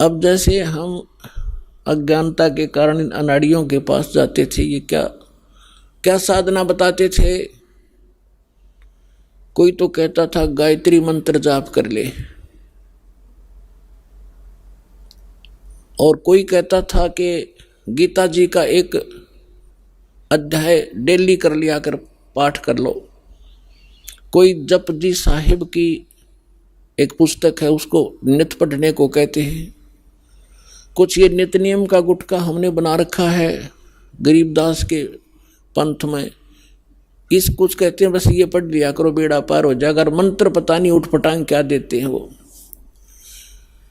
अब जैसे हम अज्ञानता के कारण इन अनाड़ियों के पास जाते थे, ये क्या क्या साधना बताते थे। कोई तो कहता था गायत्री मंत्र जाप कर ले, और कोई कहता था कि गीता जी का एक अध्याय डेली कर लिया कर पाठ कर लो। कोई जपजी साहिब की एक पुस्तक है, उसको नित्य पढ़ने को कहते हैं। कुछ ये नित्य नियम का गुटका हमने बना रखा है गरीबदास के पंथ में। इस कुछ कहते हैं बस ये पढ़ लिया करो बेड़ा पार हो जाएगा, अगर मंत्र पता नहीं उठपटांग क्या देते हैं वो।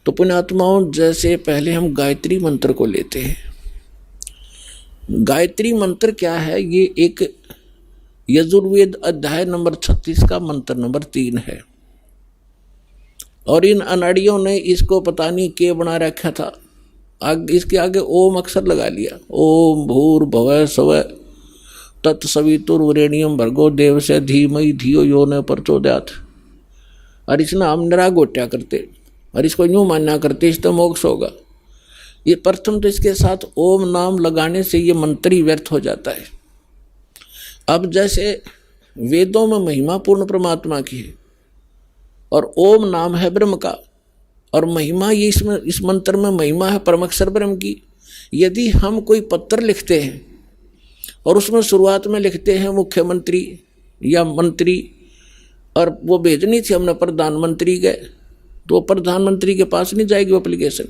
तो पुण्यात्माओं, जैसे पहले हम गायत्री मंत्र को लेते हैं। गायत्री मंत्र क्या है? ये एक यजुर्वेद अध्याय नंबर 36 का मंत्र नंबर 3 है, और इन अनाड़ियों ने इसको पता नहीं के बना रखा था। इसके आगे ओम अक्षर लगा लिया, ओम भूर्भुवः स्वः तत्सवितुर्वरेण्यं भर्गो देवस्य धीमहि धियो यो न प्रचोदयात्। और इसने हम निरागोट्या करते और इसको यूँ मान्या करते इससे मोक्ष होगा। ये प्रथम तो इसके साथ ओम नाम लगाने से ये मंत्र ही व्यर्थ हो जाता है। अब जैसे वेदों में महिमा पूर्ण परमात्मा की है और ओम नाम है ब्रह्म का, और महिमा ये इसमें इस मंत्र में महिमा है परमक्षर ब्रह्म की। यदि हम कोई पत्र लिखते हैं और उसमें शुरुआत में लिखते हैं मुख्यमंत्री या मंत्री, और वो भेजनी थी हमने प्रधानमंत्री के, तो प्रधानमंत्री के पास नहीं जाएगी वो एप्लीकेशन।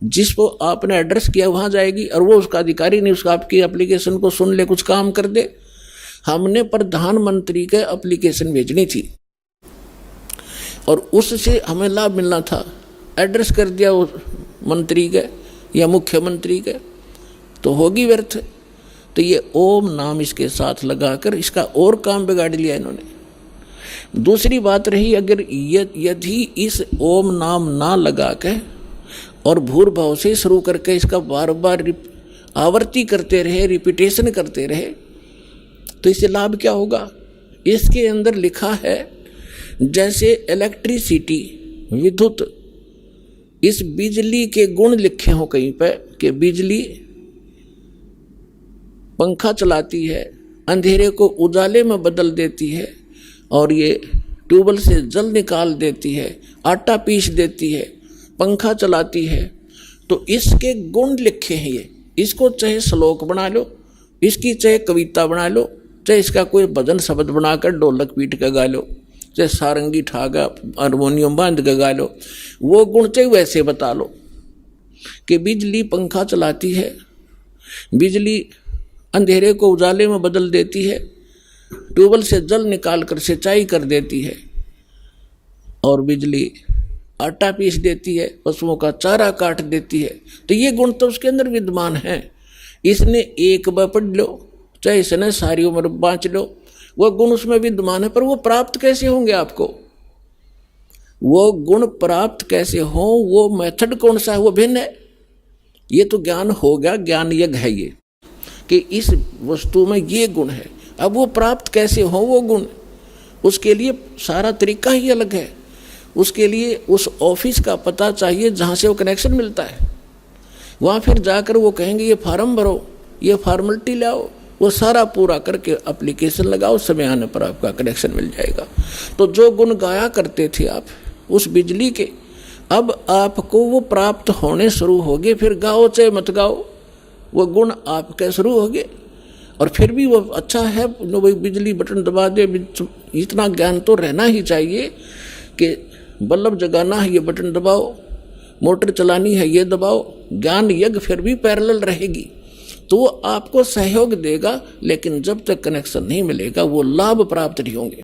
जिसको आपने एड्रेस किया वहाँ जाएगी, और वो उसका अधिकारी नहीं उसका आपकी एप्लीकेशन को सुन ले, कुछ काम कर दे। हमने प्रधानमंत्री के एप्लीकेशन भेजनी थी और उससे हमें लाभ मिलना था। एड्रेस कर दिया वो मंत्री के या मुख्यमंत्री के, तो होगी व्यर्थ। तो ये ओम नाम इसके साथ लगाकर इसका और काम बिगाड़ लिया इन्होंने। दूसरी बात रही, अगर यदि इस ओम नाम ना लगा के और भूर्भाव से शुरू करके इसका बार बार आवर्ती करते रहे, रिपीटेशन करते रहे, तो इससे लाभ क्या होगा? इसके अंदर लिखा है जैसे इलेक्ट्रिसिटी विद्युत, इस बिजली के गुण लिखे हो कहीं पे कि बिजली पंखा चलाती है, अंधेरे को उजाले में बदल देती है, और ये ट्यूबवेल से जल निकाल देती है, आटा पीस देती है, पंखा चलाती है। तो इसके गुण लिखे हैं ये। इसको चाहे श्लोक बना लो, इसकी चाहे कविता बना लो, चाहे इसका कोई भजन शब्द बनाकर ढोलक पीट कर गा लो, चाहे सारंगी ठागा हारमोनियम बांध कर गा लो, वो गुण चाहे वैसे बता लो कि बिजली पंखा चलाती है, बिजली अंधेरे को उजाले में बदल देती है, ट्यूबवेल से जल निकाल कर सिंचाई कर देती है, और बिजली आटा पीस देती है, पशुओं का चारा काट देती है। तो ये गुण तो उसके अंदर विद्यमान है। इसने एक बार पढ़ लो, चाहे इसने सारी उम्र बाँच लो, वो गुण उसमें विद्यमान है। पर वो प्राप्त कैसे होंगे आपको? वो गुण प्राप्त कैसे हो, वो मेथड कौन सा है, वो भिन्न है। ये तो ज्ञान हो गया, ज्ञान यज्ञ है ये कि इस वस्तु में ये गुण है। अब वो प्राप्त कैसे हो वो गुण, उसके लिए सारा तरीका ही अलग है। उसके लिए उस ऑफिस का पता चाहिए जहाँ से वो कनेक्शन मिलता है। वहाँ फिर जाकर वो कहेंगे ये फार्म भरो, ये फॉर्मेलिटी लाओ, वो सारा पूरा करके एप्लीकेशन लगाओ, समय आने पर आपका कनेक्शन मिल जाएगा। तो जो गुण गाया करते थे आप उस बिजली के, अब आपको वो प्राप्त होने शुरू हो गए। फिर गाओ चाहे मत गाओ, वो गुण आपके शुरू हो गए। और फिर भी वो अच्छा है, भाई बिजली बटन दबा दे, इतना ज्ञान तो रहना ही चाहिए कि बल्ब जगाना है ये बटन दबाओ, मोटर चलानी है ये दबाओ। ज्ञान यज्ञ फिर भी पैरेलल रहेगी, तो वो आपको सहयोग देगा, लेकिन जब तक कनेक्शन नहीं मिलेगा वो लाभ प्राप्त नहीं होंगे।